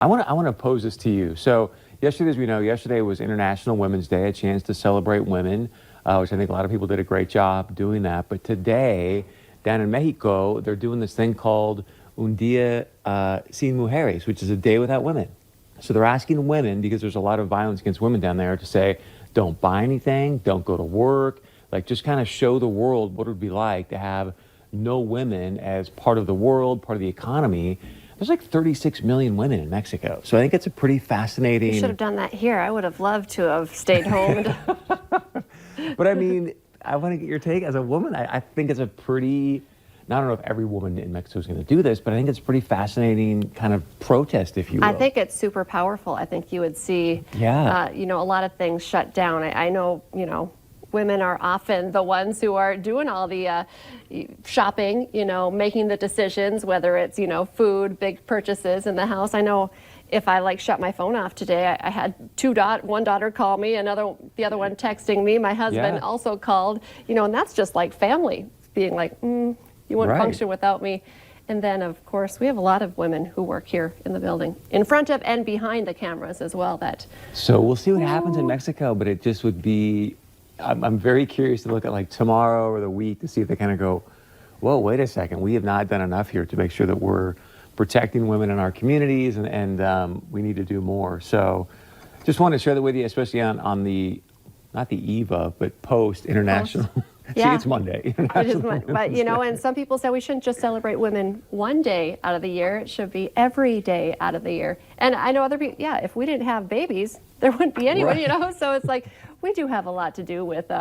I want to pose this to you. So yesterday, as we know, yesterday was International Women's Day, a chance to celebrate women, which I think a lot of people did a great job doing that. But today, down in Mexico, they're doing this thing called Un Día Sin Mujeres, which is a day without women. So they're asking women, because there's a lot of violence against women down there, to say, don't buy anything, don't go to work, like just kind of show the world what it would be like to have no women as part of the world, part of the economy. There's like 36 million women in Mexico. So I think it's a pretty fascinating... You should have done that here. I would have loved to have stayed home. But I mean, I want to get your take as a woman. I think it's a pretty... I don't know if every woman in Mexico is going to do this, but I think it's a pretty fascinating kind of protest, if you will. I think it's super powerful. I think you would see, a lot of things shut down. I know, women are often the ones who are doing all the shopping, making the decisions, whether it's, food, big purchases in the house. I know if I shut my phone off today, I had one daughter call me, the other one texting me. My husband also called, and that's just like family being like, you wouldn't function without me. And then, of course, we have a lot of women who work here in the building, in front of and behind the cameras as well. So we'll see what happens in Mexico, but it just would be, I'm very curious to look at tomorrow or the week to see if they kind of go, whoa, wait a second, we have not done enough here to make sure that we're protecting women in our communities, and we need to do more. So just wanted to share that with you, especially on the, not the eve of, but post-international. See, it's Monday. But and some people say we shouldn't just celebrate women one day out of the year. It should be every day out of the year. And I know other people, if we didn't have babies, there wouldn't be anyone, So it's like, we do have a lot to do with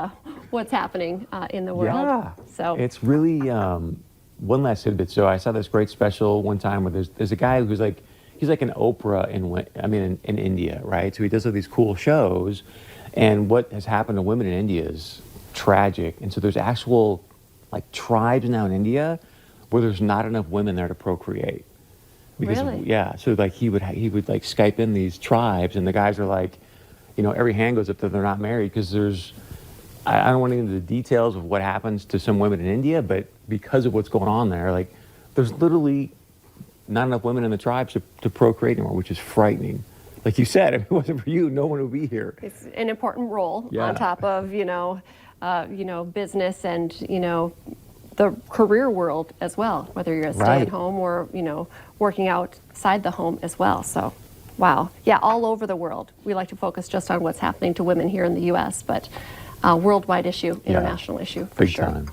what's happening in the world. Yeah. So it's really, one last tidbit. So I saw this great special one time where there's a guy who's he's like an Oprah in India, right? So he does all these cool shows. And what has happened to women in India is tragic. And so there's actual tribes now in India where there's not enough women there to procreate. Really? Yeah. So he would Skype in these tribes, and the guys are every hand goes up that they're not married, because I don't want to get into the details of what happens to some women in India, but because of what's going on there, there's literally not enough women in the tribes to procreate anymore, which is frightening. Like you said, if it wasn't for you, no one would be here. It's an important role on top of, business and, the career world as well, whether you're a stay-at-home or, working outside the home as well. So, wow. Yeah, all over the world. We like to focus just on what's happening to women here in the U.S., but worldwide issue, international issue, for Big sure. Time.